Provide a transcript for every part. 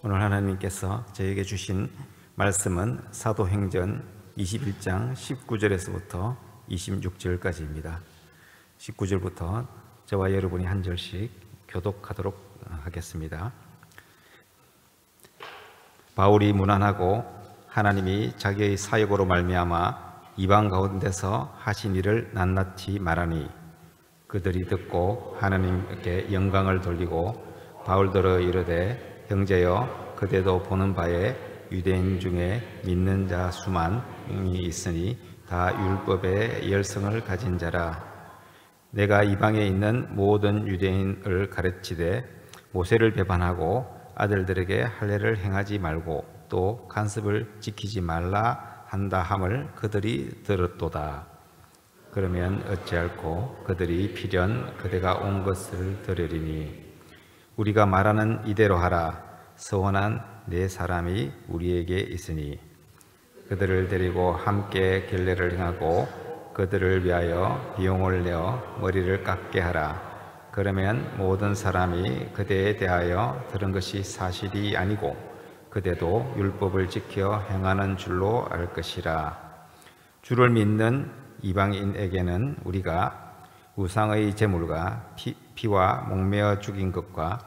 오늘 하나님께서 저에게 주신 말씀은 사도행전 21장 19절에서부터 26절까지입니다. 19절부터 저와 여러분이 한 절씩 교독하도록 하겠습니다. 바울이 문안하고 하나님이 자기의 사역으로 말미암아 이방 가운데서 하신 일을 낱낱이 말하니 그들이 듣고 하나님께 영광을 돌리고 바울더러 이르되 형제여 그대도 보는 바에 유대인 중에 믿는 자 수만이 있으니 다 율법의 열성을 가진 자라. 내가 이방에 있는 모든 유대인을 가르치되 모세를 배반하고 아들들에게 할례를 행하지 말고 또 간섭을 지키지 말라 한다 함을 그들이 들었도다. 그러면 어찌할꼬 그들이 필연 그대가 온 것을 들으리니 우리가 말하는 이대로 하라. 서원한 네 사람이 우리에게 있으니 그들을 데리고 함께 결례를 행하고 그들을 위하여 비용을 내어 머리를 깎게 하라. 그러면 모든 사람이 그대에 대하여 들은 것이 사실이 아니고 그대도 율법을 지켜 행하는 줄로 알 것이라. 주를 믿는 이방인에게는 우리가 우상의 제물과 피와 목매어 죽인 것과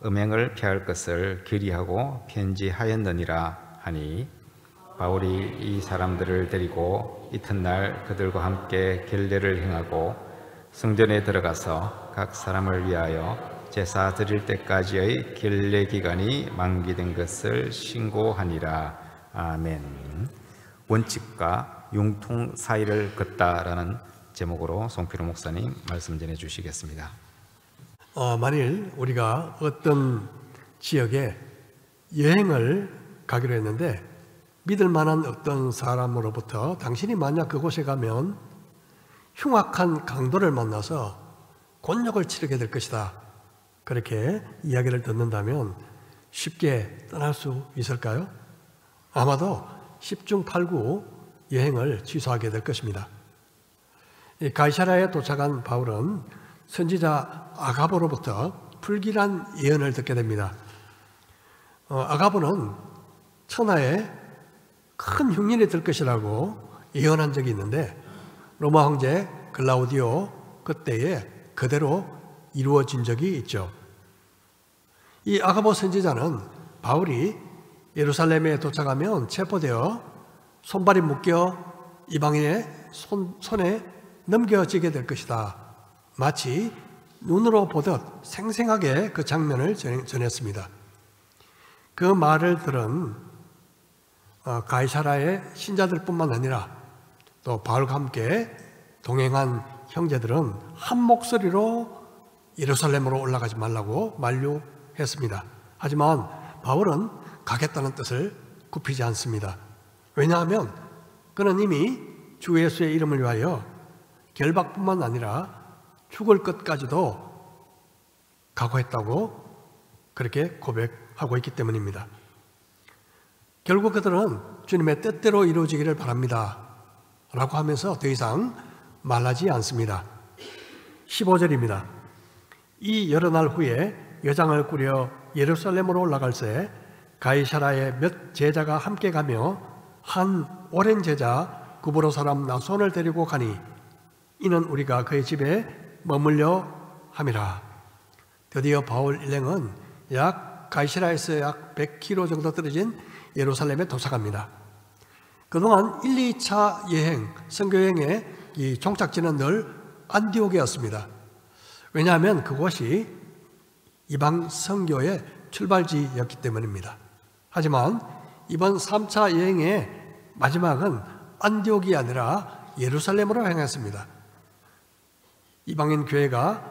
음행을 피할 것을 결의하고 편지하였느니라 하니 바울이 이 사람들을 데리고 이튿날 그들과 함께 결례를 행하고 성전에 들어가서 각 사람을 위하여 제사 드릴 때까지의 결례 기간이 만기된 것을 신고하니라. 아멘. 원칙과 융통 사이를 걷다라는 제목으로 송필호 목사님 말씀 전해 주시겠습니다. 만일 우리가 어떤 지역에 여행을 가기로 했는데 믿을 만한 어떤 사람으로부터 당신이 만약 그곳에 가면 흉악한 강도를 만나서 곤욕을 치르게 될 것이다, 그렇게 이야기를 듣는다면 쉽게 떠날 수 있을까요? 아마도 10중 8구 여행을 취소하게 될 것입니다. 가이사랴에 도착한 바울은 선지자 아가보로부터 불길한 예언을 듣게 됩니다. 아가보는 천하에 큰 흉년이 들 것이라고 예언한 적이 있는데 로마 황제 글라우디오 그때에 그대로 이루어진 적이 있죠. 이 아가보 선지자는 바울이 예루살렘에 도착하면 체포되어 손발이 묶여 이방인의 손에 넘겨지게 될 것이다, 마치 눈으로 보듯 생생하게 그 장면을 전했습니다. 그 말을 들은 가이사랴의 신자들뿐만 아니라 또 바울과 함께 동행한 형제들은 한 목소리로 예루살렘으로 올라가지 말라고 만류했습니다. 하지만 바울은 가겠다는 뜻을 굽히지 않습니다. 왜냐하면 그는 이미 주 예수의 이름을 위하여 결박뿐만 아니라 죽을 것까지도 각오했다고 그렇게 고백하고 있기 때문입니다. 결국 그들은 주님의 뜻대로 이루어지기를 바랍니다 라고 하면서 더 이상 말하지 않습니다. 15절입니다. 이 여러 날 후에 여장을 꾸려 예루살렘으로 올라갈새 가이사랴에 몇 제자가 함께 가며 한 오랜 제자 구브로 사람 나손을 데리고 가니 이는 우리가 그의 집에 머물려 함이라. 드디어 바울 일행은 가이사랴에서 약 100km 정도 떨어진 예루살렘에 도착합니다. 그동안 1, 2차 여행, 선교여행의 이 종착지는 늘 안디옥이었습니다. 왜냐하면 그곳이 이방 선교의 출발지였기 때문입니다. 하지만 이번 3차 여행의 마지막은 안디옥이 아니라 예루살렘으로 향했습니다. 이방인 교회가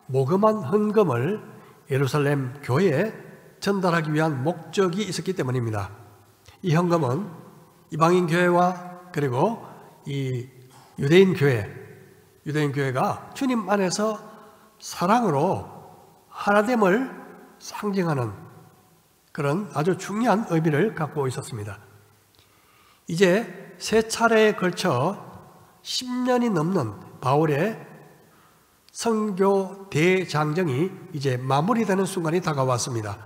모금한 헌금을 예루살렘 교회에 전달하기 위한 목적이 있었기 때문입니다. 이 헌금은 이방인 교회와 그리고 이 유대인 교회가 주님 안에서 사랑으로 하나됨을 상징하는 그런 아주 중요한 의미를 갖고 있었습니다. 이제 세 차례에 걸쳐 10년이 넘는 바울의 선교 대장정이 이제 마무리되는 순간이 다가왔습니다.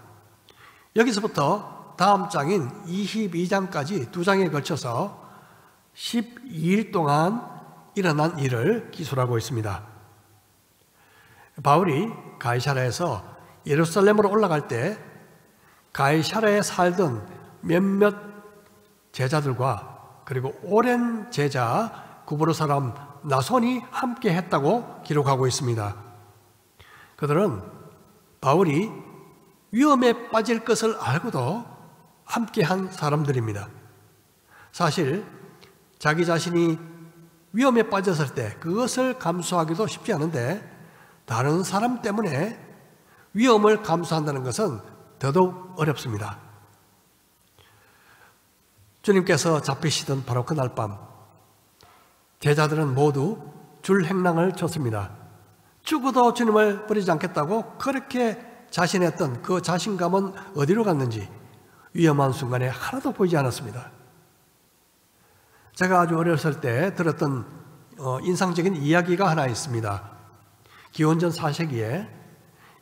여기서부터 다음 장인 22장까지 2장에 걸쳐서 12일 동안 일어난 일을 기술하고 있습니다. 바울이 가이사랴에서 예루살렘으로 올라갈 때 가이사랴에 살던 몇몇 제자들과 그리고 오랜 제자 구브로 사람 나손이 함께 했다고 기록하고 있습니다. 그들은 바울이 위험에 빠질 것을 알고도 함께한 사람들입니다. 사실 자기 자신이 위험에 빠졌을 때 그것을 감수하기도 쉽지 않은데 다른 사람 때문에 위험을 감수한다는 것은 더더욱 어렵습니다. 주님께서 잡히시던 바로 그날 밤 제자들은 모두 줄행랑을 쳤습니다. 죽어도 주님을 버리지 않겠다고 그렇게 자신했던 그 자신감은 어디로 갔는지 위험한 순간에 하나도 보이지 않았습니다. 제가 아주 어렸을 때 들었던 인상적인 이야기가 하나 있습니다. 기원전 4세기에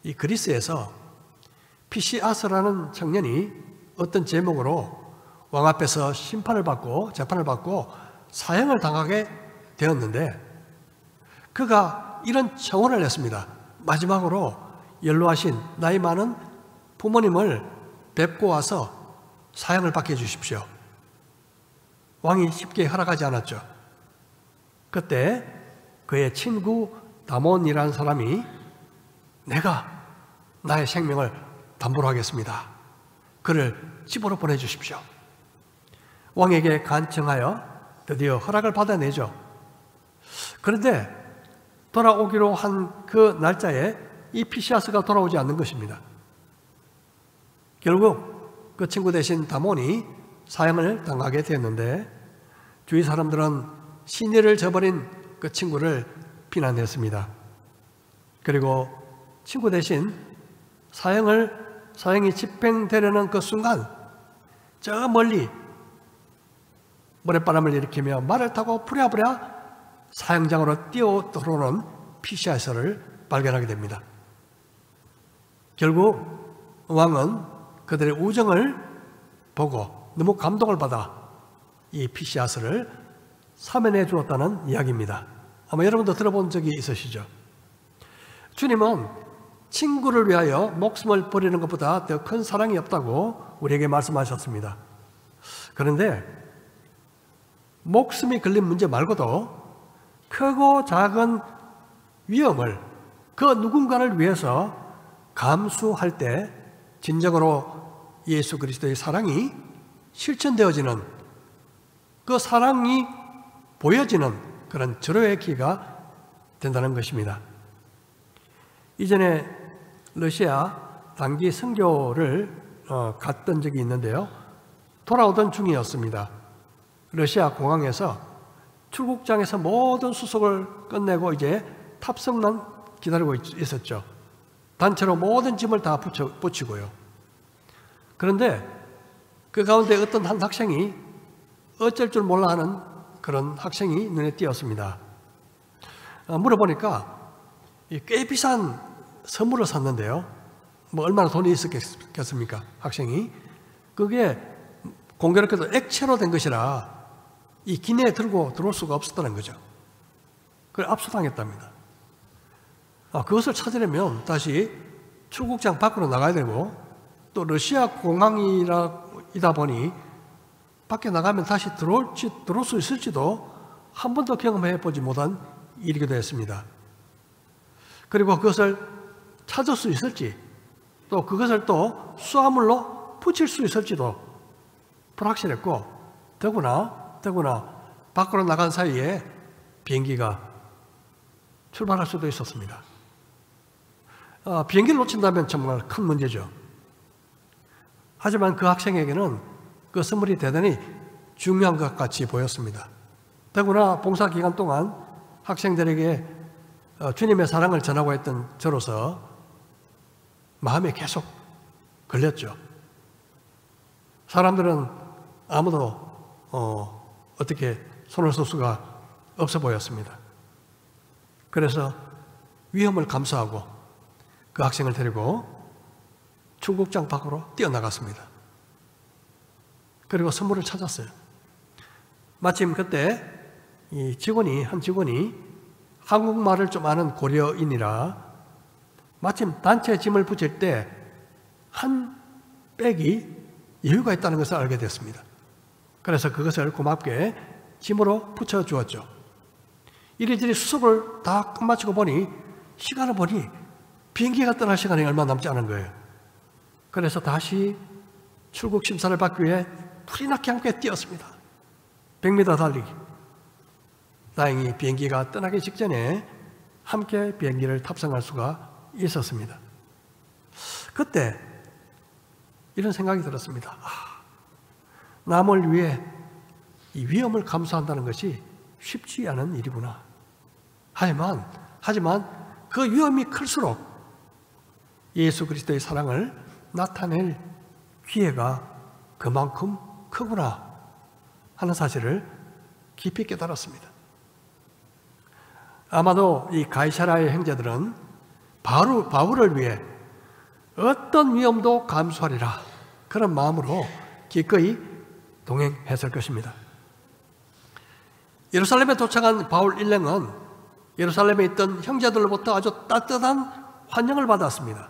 이 그리스에서 피시아스라는 청년이 어떤 제목으로 왕 앞에서 심판을 받고 재판을 받고 사형을 당하게 되었는데 그가 이런 청혼을 했습니다. 마지막으로 연로하신 나이 많은 부모님을 뵙고 와서 사형을 받게 해주십시오. 왕이 쉽게 허락하지 않았죠. 그때 그의 친구 다몬이라는 사람이 내가 나의 생명을 담보로 하겠습니다. 그를 집으로 보내주십시오. 왕에게 간청하여 드디어 허락을 받아내죠. 그런데 돌아오기로 한 그 날짜에 이 피시아스가 돌아오지 않는 것입니다. 결국 그 친구 대신 다몬이 사형을 당하게 되었는데 주위 사람들은 신의를 저버린 그 친구를 비난했습니다. 그리고 친구 대신 사형이 집행되려는 그 순간 저 멀리 모래바람을 일으키며 말을 타고 부랴부랴 사형장으로 뛰어 들어오는 피시아스를 발견하게 됩니다. 결국 왕은 그들의 우정을 보고 너무 감동을 받아 이 피시아스를 사면해 주었다는 이야기입니다. 아마 여러분도 들어본 적이 있으시죠? 주님은 친구를 위하여 목숨을 버리는 것보다 더 큰 사랑이 없다고 우리에게 말씀하셨습니다. 그런데 목숨이 걸린 문제 말고도 크고 작은 위험을 그 누군가를 위해서 감수할 때 진정으로 예수 그리스도의 사랑이 실천되어지는 그 사랑이 보여지는 그런 절호의 기회가 된다는 것입니다. 이전에 러시아 단기 선교를 갔던 적이 있는데요. 돌아오던 중이었습니다. 러시아 공항에서 출국장에서 모든 수속을 끝내고 이제 탑승만 기다리고 있었죠. 단체로 모든 짐을 다 붙이고요. 그런데 그 가운데 어떤 한 학생이 어쩔 줄 몰라 하는 그런 학생이 눈에 띄었습니다. 물어보니까 꽤 비싼 선물을 샀는데요. 뭐 얼마나 돈이 있었겠습니까? 학생이. 그게 공교롭게도 액체로 된 것이라 이 기내에 들고 들어올 수가 없었다는 거죠. 그걸 압수당했답니다. 그것을 찾으려면 다시 출국장 밖으로 나가야 되고 또 러시아 공항이다 보니 밖에 나가면 다시 들어올 수 있을지도 한 번도 경험해 보지 못한 일이기도 했습니다. 그리고 그것을 찾을 수 있을지 또 그것을 또 수화물로 붙일 수 있을지도 불확실했고 더구나 밖으로 나간 사이에 비행기가 출발할 수도 있었습니다. 비행기를 놓친다면 정말 큰 문제죠. 하지만 그 학생에게는 그 선물이 대단히 중요한 것 같이 보였습니다. 더구나 봉사 기간 동안 학생들에게 주님의 사랑을 전하고 했던 저로서 마음에 계속 걸렸죠. 사람들은 아무도 어떻게 손을 쓸 수가 없어 보였습니다. 그래서 위험을 감수하고 그 학생을 데리고 출국장 밖으로 뛰어나갔습니다. 그리고 선물을 찾았어요. 마침 그때 한 직원이 한국말을 좀 아는 고려인이라 마침 단체 짐을 붙일 때 한 백이 여유가 있다는 것을 알게 됐습니다. 그래서 그것을 고맙게 짐으로 붙여주었죠. 이리저리 수속을 다 끝마치고 보니 시간을 보니 비행기가 떠날 시간이 얼마 남지 않은 거예요. 그래서 다시 출국 심사를 받기 위해 불이 나게 함께 뛰었습니다. 100m 달리기. 다행히 비행기가 떠나기 직전에 함께 비행기를 탑승할 수가 있었습니다. 그때 이런 생각이 들었습니다. 남을 위해 이 위험을 감수한다는 것이 쉽지 않은 일이구나. 하지만 그 위험이 클수록 예수 그리스도의 사랑을 나타낼 기회가 그만큼 크구나 하는 사실을 깊이 깨달았습니다. 아마도 이 가이사라의 형제들은 바울을 위해 어떤 위험도 감수하리라 그런 마음으로 기꺼이 동행했을 것입니다. 예루살렘에 도착한 바울 일행은 예루살렘에 있던 형제들로부터 아주 따뜻한 환영을 받았습니다.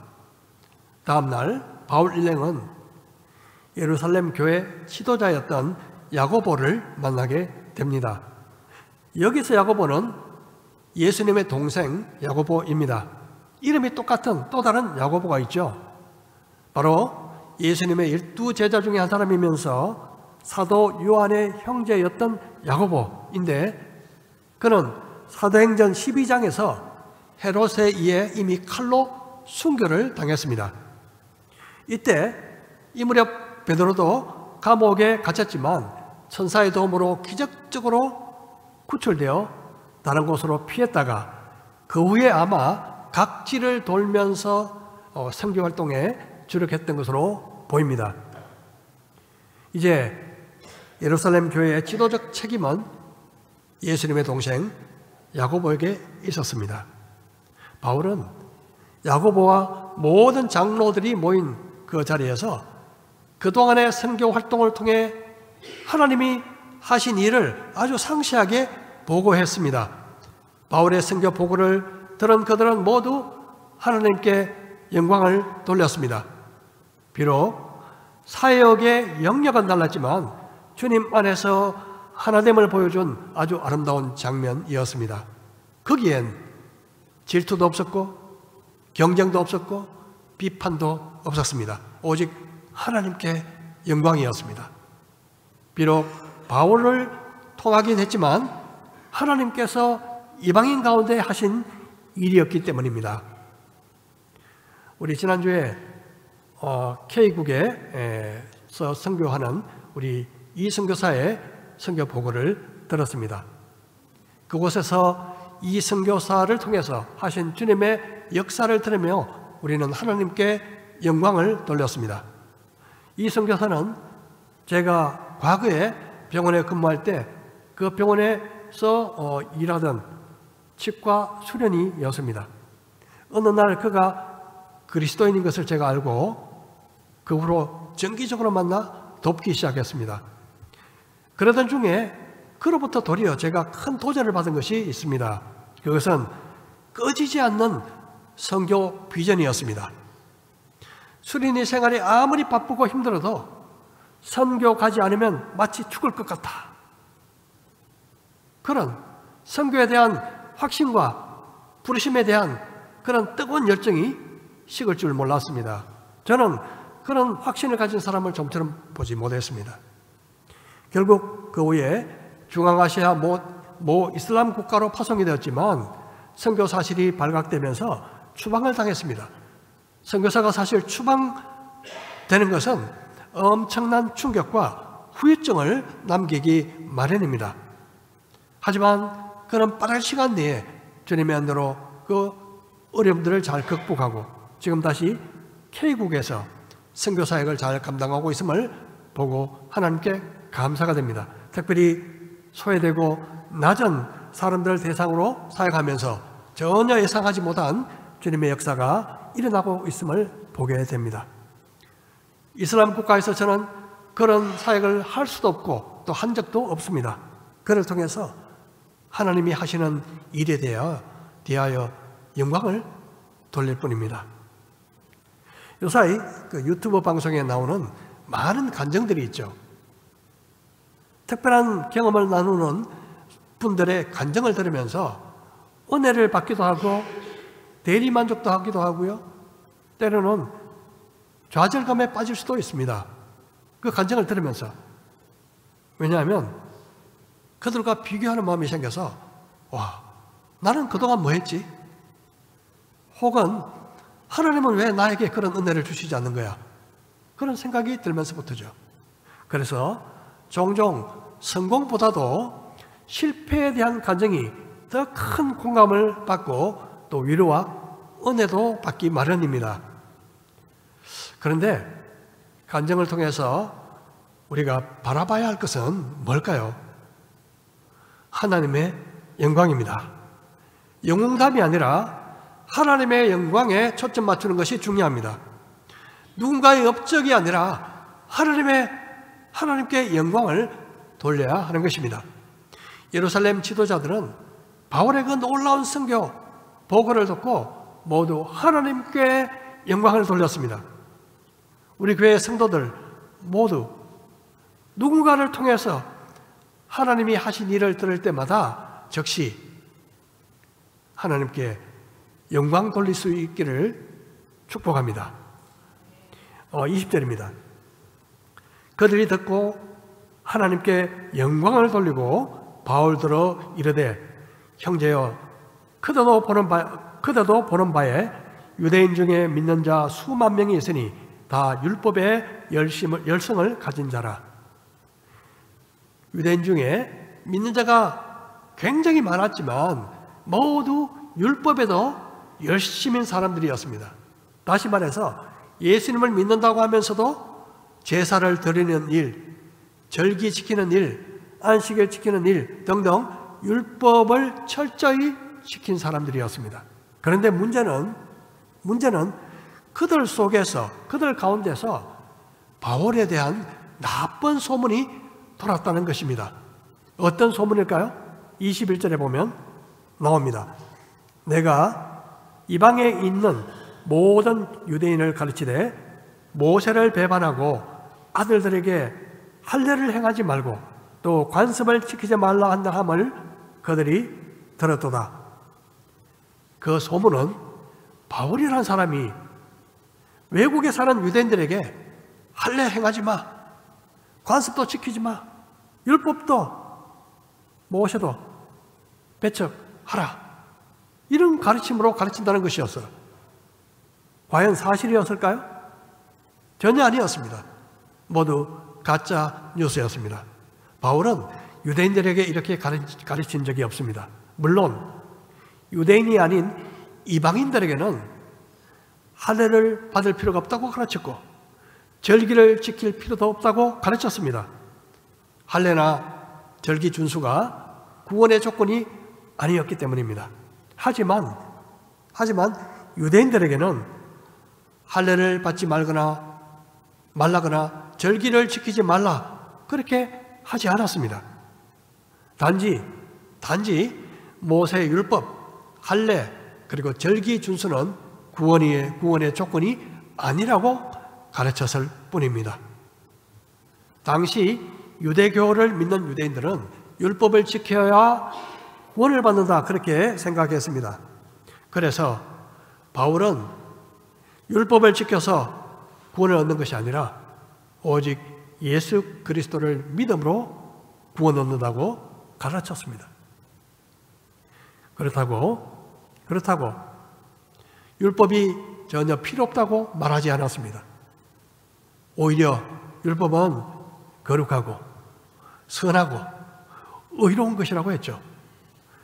다음 날 바울 일행은 예루살렘 교회 지도자였던 야고보를 만나게 됩니다. 여기서 야고보는 예수님의 동생 야고보입니다. 이름이 똑같은 또 다른 야고보가 있죠. 바로 예수님의 12 제자 중에 한 사람이면서 사도 요한의 형제였던 야고보인데 그는 사도행전 12장에서 헤롯에 의해 이미 칼로 순교를 당했습니다. 이때 이 무렵 베드로도 감옥에 갇혔지만 천사의 도움으로 기적적으로 구출되어 다른 곳으로 피했다가 그 후에 아마 각지를 돌면서 선교 활동에 주력했던 것으로 보입니다. 이제 예루살렘 교회의 지도적 책임은 예수님의 동생 야고보에게 있었습니다. 바울은 야고보와 모든 장로들이 모인 그 자리에서 그동안의 선교 활동을 통해 하나님이 하신 일을 아주 상세하게 보고했습니다. 바울의 선교 보고를 들은 그들은 모두 하나님께 영광을 돌렸습니다. 비록 사역의 영역은 달랐지만 주님 안에서 하나됨을 보여준 아주 아름다운 장면이었습니다. 거기엔 질투도 없었고 경쟁도 없었고 비판도 없었습니다. 오직 하나님께 영광이었습니다. 비록 바울을 통하긴 했지만 하나님께서 이방인 가운데 하신 일이었기 때문입니다. 우리 지난주에 K국에서 선교하는 우리 이 선교사의 선교 보고를 들었습니다. 그곳에서 이 선교사를 통해서 하신 주님의 역사를 들으며 우리는 하나님께 영광을 돌렸습니다. 이 선교사는 제가 과거에 병원에 근무할 때 그 병원에서 일하던 치과 수련이었습니다. 어느 날 그가 그리스도인인 것을 제가 알고 그 후로 정기적으로 만나 돕기 시작했습니다. 그러던 중에 그로부터 도리어 제가 큰 도전을 받은 것이 있습니다. 그것은 꺼지지 않는 선교 비전이었습니다. 수련의 생활이 아무리 바쁘고 힘들어도 선교 가지 않으면 마치 죽을 것 같아. 그런 선교에 대한 확신과 부르심에 대한 그런 뜨거운 열정이 식을 줄 몰랐습니다. 저는 그런 확신을 가진 사람을 좀처럼 보지 못했습니다. 결국 그 후에 중앙아시아 모 이슬람 국가로 파송이 되었지만 선교 사실이 발각되면서 추방을 당했습니다. 선교사가 사실 추방되는 것은 엄청난 충격과 후유증을 남기기 마련입니다. 하지만 그런 빠른 시간 내에 주님의 안대로 그 어려움들을 잘 극복하고 지금 다시 K국에서 선교 사역을 잘 감당하고 있음을 보고 하나님께 감사가 됩니다. 특별히 소외되고 낮은 사람들을 대상으로 사역하면서 전혀 예상하지 못한 주님의 역사가 일어나고 있음을 보게 됩니다. 이슬람 국가에서 저는 그런 사역을 할 수도 없고 또 한 적도 없습니다. 그를 통해서 하나님이 하시는 일에 대하여 영광을 돌릴 뿐입니다. 요사이 그 유튜브 방송에 나오는 많은 간증들이 있죠. 특별한 경험을 나누는 분들의 간증을 들으면서 은혜를 받기도 하고 대리만족도 하기도 하고요. 때로는 좌절감에 빠질 수도 있습니다. 그 간증을 들으면서. 왜냐하면 그들과 비교하는 마음이 생겨서 와, 나는 그동안 뭐 했지? 혹은 하나님은 왜 나에게 그런 은혜를 주시지 않는 거야? 그런 생각이 들면서부터죠. 그래서 종종 성공보다도 실패에 대한 간증이 더 큰 공감을 받고 또 위로와 은혜도 받기 마련입니다. 그런데 간증을 통해서 우리가 바라봐야 할 것은 뭘까요? 하나님의 영광입니다. 영웅담이 아니라 하나님의 영광에 초점 맞추는 것이 중요합니다. 누군가의 업적이 아니라 하나님께 영광을 돌려야 하는 것입니다. 예루살렘 지도자들은 바울의 그 놀라운 선교, 보고를 듣고 모두 하나님께 영광을 돌렸습니다. 우리 교회 성도들 모두 누군가를 통해서 하나님이 하신 일을 들을 때마다 즉시 하나님께 영광 돌릴 수 있기를 축복합니다. 20절입니다. 그들이 듣고 하나님께 영광을 돌리고 바울들어 이르되 형제여 그대도 보는 바에 유대인 중에 믿는 자 수만 명이 있으니 다 율법의 열성을 가진 자라. 유대인 중에 믿는 자가 굉장히 많았지만 모두 율법에도 열심인 사람들이었습니다. 다시 말해서 예수님을 믿는다고 하면서도 제사를 드리는 일, 절기 지키는 일, 안식일 지키는 일 등등 율법을 철저히 지킨 사람들이었습니다. 그런데 문제는 그들 속에서, 그들 가운데서 바울에 대한 나쁜 소문이 돌았다는 것입니다. 어떤 소문일까요? 21절에 보면 나옵니다. 내가 이방에 있는 모든 유대인을 가르치되 모세를 배반하고 아들들에게 할례를 행하지 말고 또 관습을 지키지 말라 한다 함을 그들이 들었도다. 그 소문은 바울이라는 사람이 외국에 사는 유대인들에게 할례 행하지 마, 관습도 지키지 마, 율법도 모세도 배척하라, 이런 가르침으로 가르친다는 것이었어요. 과연 사실이었을까요? 전혀 아니었습니다. 모두 가짜 뉴스였습니다. 바울은 유대인들에게 이렇게 가르친 적이 없습니다. 물론 유대인이 아닌 이방인들에게는 할례를 받을 필요가 없다고 가르쳤고 절기를 지킬 필요도 없다고 가르쳤습니다. 할례나 절기 준수가 구원의 조건이 아니었기 때문입니다. 하지만 유대인들에게는 할례를 받지 말라거나 절기를 지키지 말라 그렇게 하지 않았습니다. 단지 모세의 율법, 할례 그리고 절기 준수는 구원의 조건이 아니라고 가르쳤을 뿐입니다. 당시 유대교를 믿는 유대인들은 율법을 지켜야 구원을 받는다 그렇게 생각했습니다. 그래서 바울은 율법을 지켜서 구원을 얻는 것이 아니라 오직 예수 그리스도를 믿음으로 구원 얻는다고 가르쳤습니다. 그렇다고 율법이 전혀 필요 없다고 말하지 않았습니다. 오히려 율법은 거룩하고 선하고 의로운 것이라고 했죠.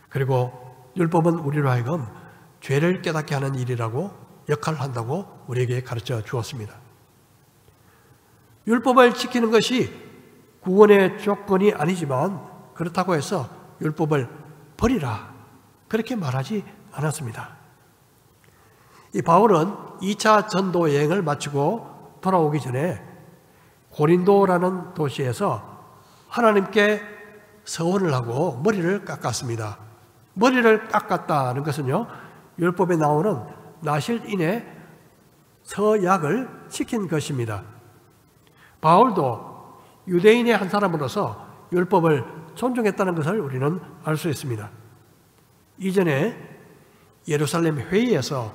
그리고 율법은 우리로 하여금 죄를 깨닫게 하는 일이라고 역할을 한다고 우리에게 가르쳐 주었습니다. 율법을 지키는 것이 구원의 조건이 아니지만 그렇다고 해서 율법을 버리라 그렇게 말하지 않았습니다. 이 바울은 2차 전도 여행을 마치고 돌아오기 전에 고린도라는 도시에서 하나님께 서원을 하고 머리를 깎았습니다. 머리를 깎았다는 것은요, 율법에 나오는 나실인의 서약을 지킨 것입니다. 바울도 유대인의 한 사람으로서 율법을 존중했다는 것을 우리는 알 수 있습니다. 이전에 예루살렘 회의에서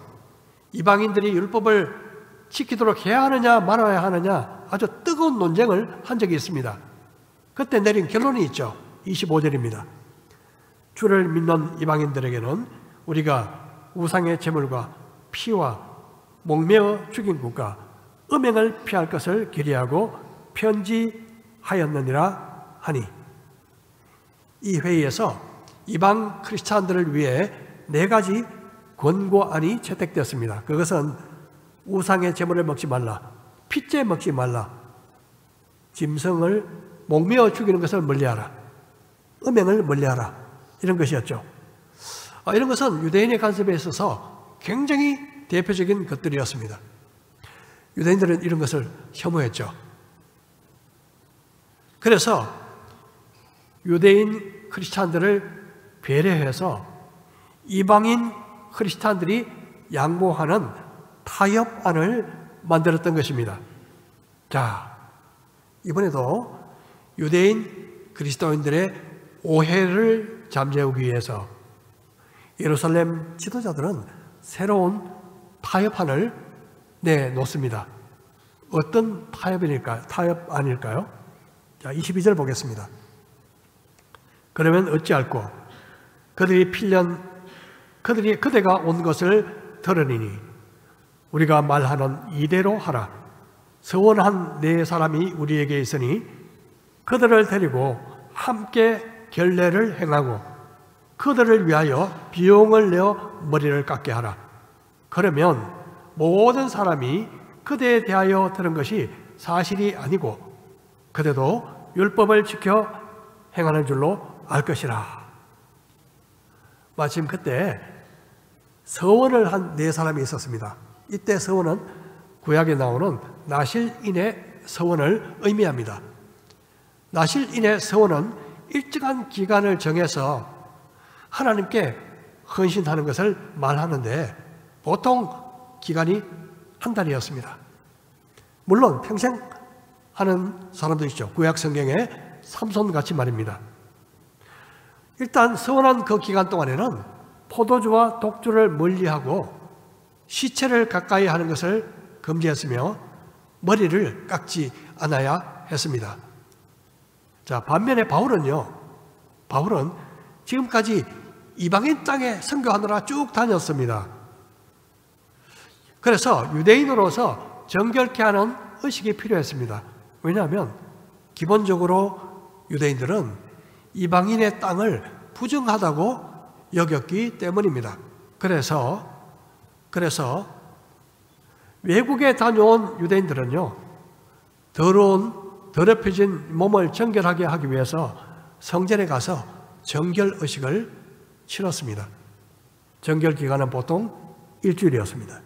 이방인들이 율법을 지키도록 해야 하느냐 말아야 하느냐 아주 뜨거운 논쟁을 한 적이 있습니다. 그때 내린 결론이 있죠. 25절입니다. 주를 믿는 이방인들에게는 우리가 우상의 제물과 피와 목매어 죽인 것과 음행을 피할 것을 기리하고 편지하였느니라 하니, 이 회의에서 이방 크리스찬들을 위해 4가지 권고안이 채택되었습니다. 그것은 우상의 제물을 먹지 말라, 핏째 먹지 말라, 짐승을 목매어 죽이는 것을 멀리하라, 음행을 멀리하라, 이런 것이었죠. 이런 것은 유대인의 관습에 있어서 굉장히 대표적인 것들이었습니다. 유대인들은 이런 것을 혐오했죠. 그래서 유대인 크리스찬들을 배려해서 이방인 크리스찬들이 양보하는 타협안을 만들었던 것입니다. 자, 이번에도 유대인 그리스도인들의 오해를 잠재우기 위해서 예루살렘 지도자들은 새로운 타협안을 내놓습니다. 어떤 타협안일까요? 자, 22절 보겠습니다. 그러면 어찌할꼬 그대가 온 것을 들으리니 우리가 말하는 이대로 하라. 서원한 4사람이 우리에게 있으니 그들을 데리고 함께 결례를 행하고 그들을 위하여 비용을 내어 머리를 깎게 하라. 그러면 모든 사람이 그대에 대하여 들은 것이 사실이 아니고 그대도 율법을 지켜 행하는 줄로 알 것이라. 마침 그때 서원을 한 4사람이 있었습니다. 이때 서원은 구약에 나오는 나실인의 서원을 의미합니다. 나실인의 서원은 일정한 기간을 정해서 하나님께 헌신하는 것을 말하는데 보통 기간이 한 달이었습니다. 물론 평생 하는 사람도 있죠. 구약 성경에 삼손같이 말입니다. 일단 서원한 그 기간 동안에는 포도주와 독주를 멀리하고 시체를 가까이 하는 것을 금지했으며 머리를 깎지 않아야 했습니다. 자, 반면에 바울은 지금까지 이방인 땅에 선교하느라 쭉 다녔습니다. 그래서 유대인으로서 정결케 하는 의식이 필요했습니다. 왜냐하면 기본적으로 유대인들은 이방인의 땅을 부정하다고 여겼기 때문입니다. 그래서 외국에 다녀온 유대인들은요, 더럽혀진 몸을 정결하게 하기 위해서 성전에 가서 정결의식을 치렀습니다. 정결기간은 보통 일주일이었습니다.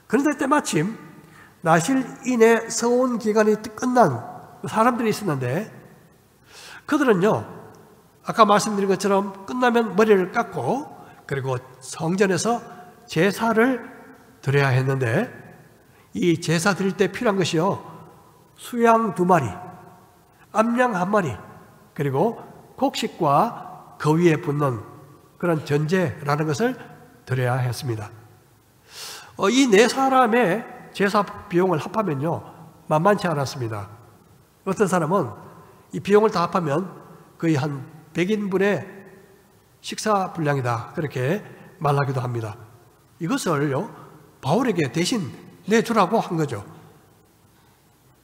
그런데 때마침 나실인의 서원 기간이 끝난 사람들이 있었는데 그들은요, 아까 말씀드린 것처럼 끝나면 머리를 깎고 그리고 성전에서 제사를 드려야 했는데 이 제사 드릴 때 필요한 것이요, 수양 2마리, 암양 1마리, 그리고 곡식과 그 위에 붙는 그런 전제라는 것을 드려야 했습니다. 이 4사람의 제사 비용을 합하면요, 만만치 않았습니다. 어떤 사람은 이 비용을 다 합하면 거의 한 100인분의 식사 분량이다, 그렇게 말하기도 합니다. 이것을요, 바울에게 대신 내주라고 한 거죠.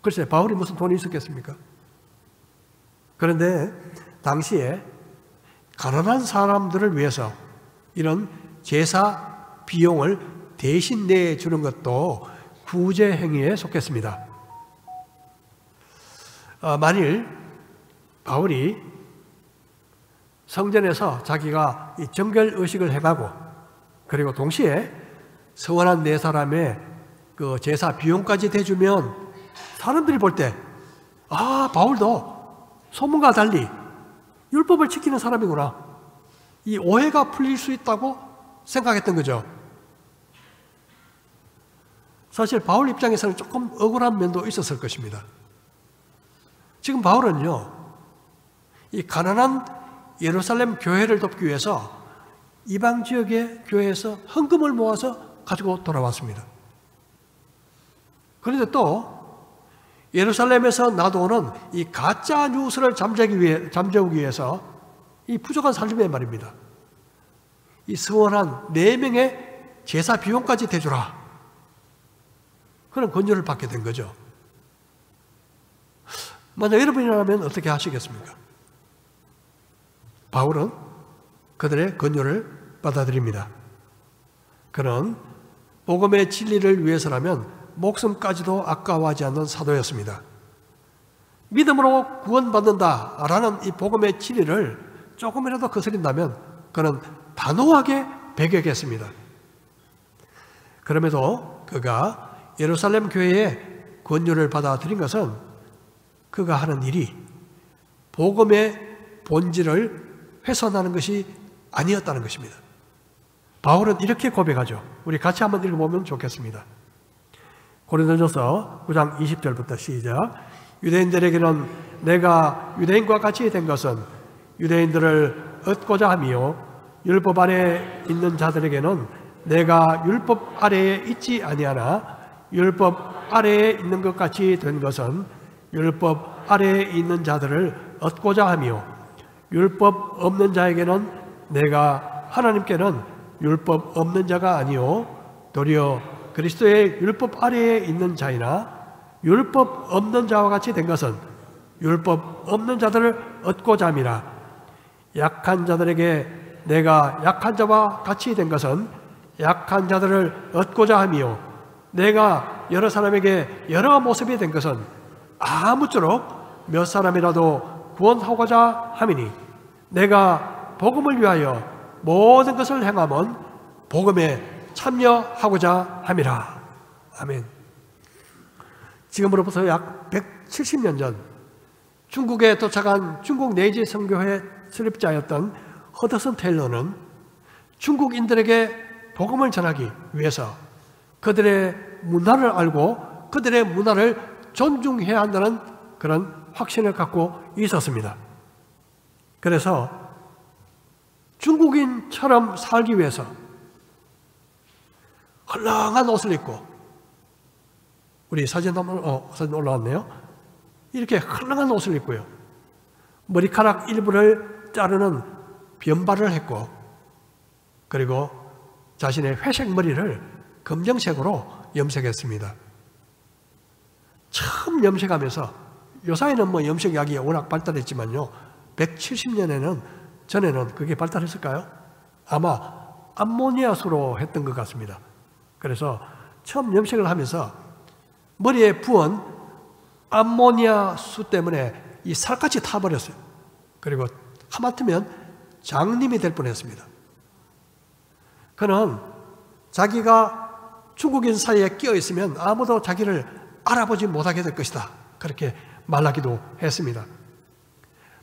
글쎄, 바울이 무슨 돈이 있었겠습니까? 그런데 당시에 가난한 사람들을 위해서 이런 제사 비용을 대신 내주는 것도 구제 행위에 속했습니다. 만일 바울이 성전에서 자기가 이 정결 의식을 해가고 그리고 동시에 서원한 4사람의 그 제사 비용까지 대주면 사람들이 볼 때 바울도 소문과 달리 율법을 지키는 사람이구나, 이 오해가 풀릴 수 있다고 생각했던 거죠. 사실 바울 입장에서는 조금 억울한 면도 있었을 것입니다. 지금 바울은요, 이 가난한 예루살렘 교회를 돕기 위해서 이방 지역의 교회에서 헌금을 모아서 가지고 돌아왔습니다. 그런데 또 예루살렘에서 나도는 이 가짜 뉴스를 잠재우기 위해서 이 부족한 살림에 말입니다, 이 서원한 4명의 제사 비용까지 대주라, 그런 권유를 받게 된 거죠. 만약 여러분이라면 어떻게 하시겠습니까? 바울은 그들의 권유를 받아들입니다. 그는 복음의 진리를 위해서라면 목숨까지도 아까워하지 않는 사도였습니다. 믿음으로 구원받는다라는 이 복음의 진리를 조금이라도 거스린다면 그는 단호하게 배격했습니다. 그럼에도 그가 예루살렘 교회의 권유를 받아들인 것은 그가 하는 일이 복음의 본질을 훼손하는 것이 아니었다는 것입니다. 바울은 이렇게 고백하죠. 우리 같이 한번 읽어보면 좋겠습니다. 고린도전서 9장 20절부터 시작. 유대인들에게는 내가 유대인과 같이 된 것은 유대인들을 얻고자 함이요, 율법 아래에 있는 자들에게는 내가 율법 아래에 있지 아니하나 율법 아래에 있는 것 같이 된 것은 율법 아래에 있는 자들을 얻고자 하며, 율법 없는 자에게는 내가 하나님께는 율법 없는 자가 아니요 도리어 그리스도의 율법 아래에 있는 자이나, 율법 없는 자와 같이 된 것은 율법 없는 자들을 얻고자 함이라. 약한 자들에게 내가 약한 자와 같이 된 것은 약한 자들을 얻고자 함이요, 내가 여러 사람에게 여러 모습이 된 것은 아무쪼록 몇 사람이라도 구원하고자 함이니, 내가 복음을 위하여 모든 것을 행함은 복음에 참여하고자 함이라. 아멘. 지금으로부터 약 170년 전 중국에 도착한 중국 내지 선교회 설립자였던 허드슨 테일러는 중국인들에게 복음을 전하기 위해서 그들의 문화를 알고 그들의 문화를 존중해야 한다는 그런 확신을 갖고 있었습니다. 그래서 중국인처럼 살기 위해서 헐렁한 옷을 입고, 우리 사진 올라왔네요. 이렇게 헐렁한 옷을 입고요, 머리카락 일부를 자르는 변발을 했고, 그리고 자신의 회색 머리를 검정색으로 염색했습니다. 처음 염색하면서, 요사이는 뭐 염색약이 워낙 발달했지만요, 170년에는 전에는 그게 발달했을까요? 아마 암모니아수로 했던 것 같습니다. 그래서 처음 염색을 하면서 머리에 부은 암모니아수 때문에 이 살갗이 타버렸어요. 그리고 하마터면 장님이 될 뻔했습니다. 그는 자기가 중국인 사이에 끼어 있으면 아무도 자기를 알아보지 못하게 될 것이다, 그렇게 말하기도 했습니다.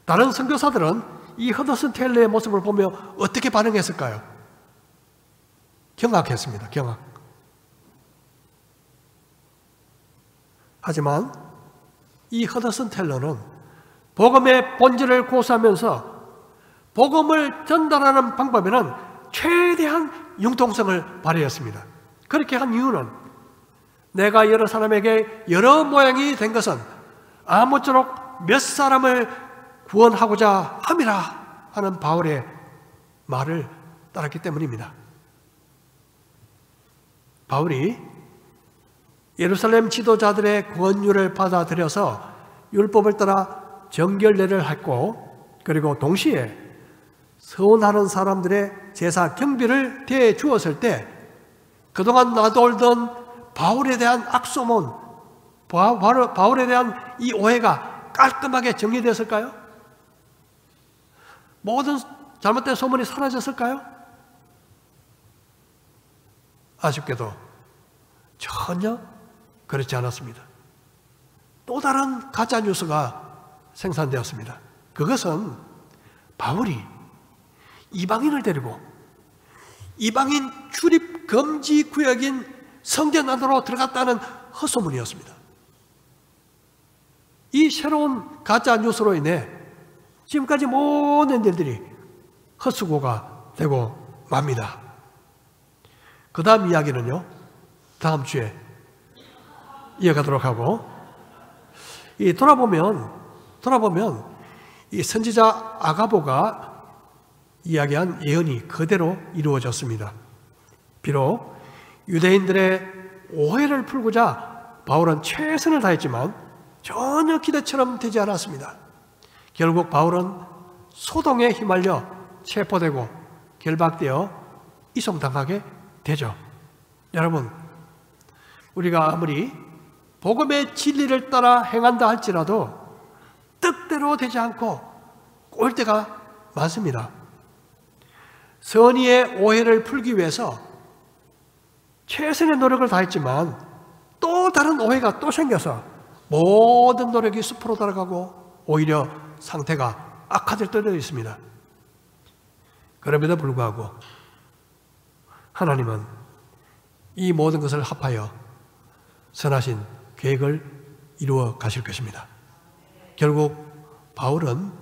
다른 선교사들은 이 허드슨 테일러의 모습을 보며 어떻게 반응했을까요? 경악했습니다. 경악. 하지만 이 허드슨 테일러는 복음의 본질을 고수하면서 복음을 전달하는 방법에는 최대한 융통성을 발휘했습니다. 그렇게 한 이유는 내가 여러 사람에게 여러 모양이 된 것은 아무쪼록 몇 사람을 구원하고자 함이라 하는 바울의 말을 따랐기 때문입니다. 바울이 예루살렘 지도자들의 권유를 받아들여서 율법을 따라 정결례를 했고, 그리고 동시에 서원하는 사람들의 제사 경비를 대주었을 때 그동안 나돌던 바울에 대한 악소문, 바울에 대한 이 오해가 깔끔하게 정리되었을까요? 모든 잘못된 소문이 사라졌을까요? 아쉽게도 전혀 그렇지 않았습니다. 또 다른 가짜 뉴스가 생산되었습니다. 그것은 바울이 이방인을 데리고 이방인 출입 금지 구역인 성전 안으로 들어갔다는 헛소문이었습니다. 이 새로운 가짜 뉴스로 인해 지금까지 모든 일들이 헛수고가 되고 맙니다. 그 다음 이야기는요, 다음 주에 이어가도록 하고, 돌아보면 이 선지자 아가보가 이야기한 예언이 그대로 이루어졌습니다. 비록 유대인들의 오해를 풀고자 바울은 최선을 다했지만 전혀 기대처럼 되지 않았습니다. 결국 바울은 소동에 휘말려 체포되고 결박되어 이송당하게 되죠. 여러분, 우리가 아무리 복음의 진리를 따라 행한다 할지라도 뜻대로 되지 않고 꼴 때가 많습니다. 선의의 오해를 풀기 위해서 최선의 노력을 다했지만 또 다른 오해가 또 생겨서 모든 노력이 숲으로 돌아가고 오히려 상태가 악화될 때도 있습니다. 그럼에도 불구하고 하나님은 이 모든 것을 합하여 선하신 계획을 이루어 가실 것입니다. 결국 바울은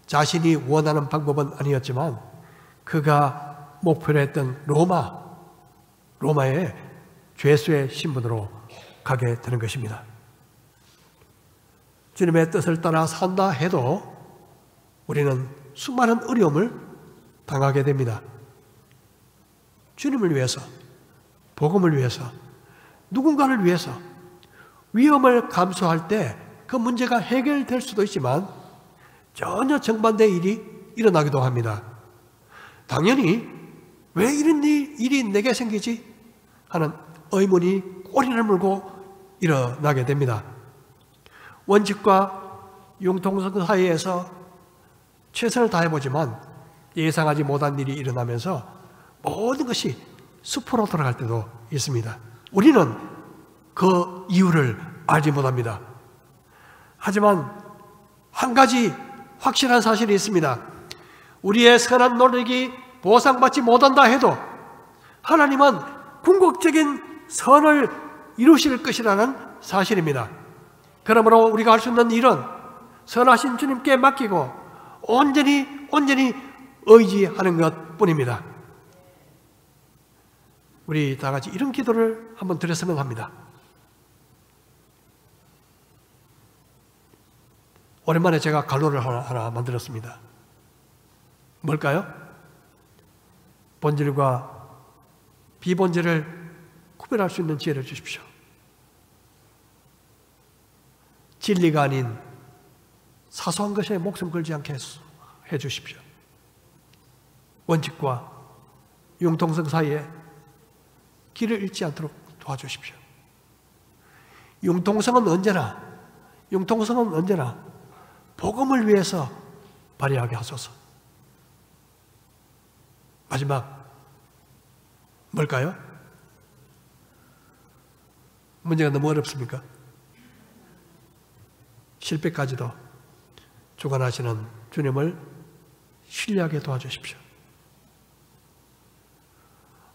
자신이 원하는 방법은 아니었지만 그가 목표로 했던 로마의 죄수의 신분으로 가게 되는 것입니다. 주님의 뜻을 따라 산다 해도 우리는 수많은 어려움을 당하게 됩니다. 주님을 위해서, 복음을 위해서, 누군가를 위해서 위험을 감수할 때 그 문제가 해결될 수도 있지만 전혀 정반대의 일이 일어나기도 합니다. 당연히 왜 이런 일이 내게 생기지? 하는 의문이 꼬리를 물고 일어나게 됩니다. 원칙과 융통성 사이에서 최선을 다해보지만 예상하지 못한 일이 일어나면서 모든 것이 숲으로 돌아갈 때도 있습니다. 우리는 그 이유를 알지 못합니다. 하지만 한 가지 확실한 사실이 있습니다. 우리의 선한 노력이 보상받지 못한다 해도 하나님은 궁극적인 선을 이루실 것이라는 사실입니다. 그러므로 우리가 할 수 있는 일은 선하신 주님께 맡기고 온전히 의지하는 것 뿐입니다. 우리 다 같이 이런 기도를 한번 드렸으면 합니다. 오랜만에 제가 갈로를 하나 만들었습니다. 뭘까요? 본질과 비본질을 구별할 수 있는 지혜를 주십시오. 진리가 아닌 사소한 것에 목숨 걸지 않게 해 주십시오. 원칙과 융통성 사이에 길을 잃지 않도록 도와주십시오. 융통성은 언제나 복음을 위해서 발휘하게 하소서. 마지막 뭘까요? 문제가 너무 어렵습니까? 실패까지도 주관하시는 주님을 신뢰하게 도와주십시오.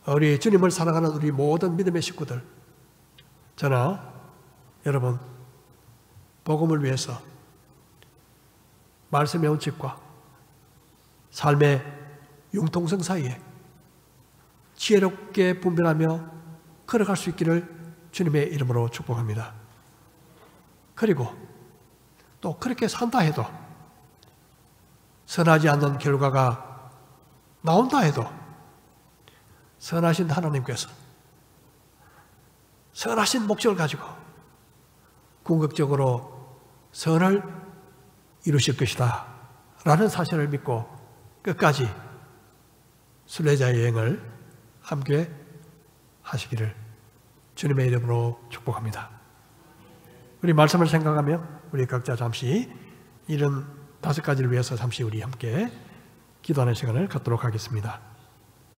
우리 주님을 사랑하는 우리 모든 믿음의 식구들, 저나 여러분, 복음을 위해서 말씀의 원칙과 삶의 융통성 사이에 지혜롭게 분별하며 걸어갈 수 있기를 주님의 이름으로 축복합니다. 그리고 또 그렇게 산다 해도 선하지 않는 결과가 나온다 해도 선하신 하나님께서 선하신 목적을 가지고 궁극적으로 선을 이루실 것이다 라는 사실을 믿고 끝까지 순례자의 여행을 함께 하시기를 주님의 이름으로 축복합니다. 우리 말씀을 생각하며 우리 각자 잠시 이런 5가지를 위해서 잠시 우리 함께 기도하는 시간을 갖도록 하겠습니다.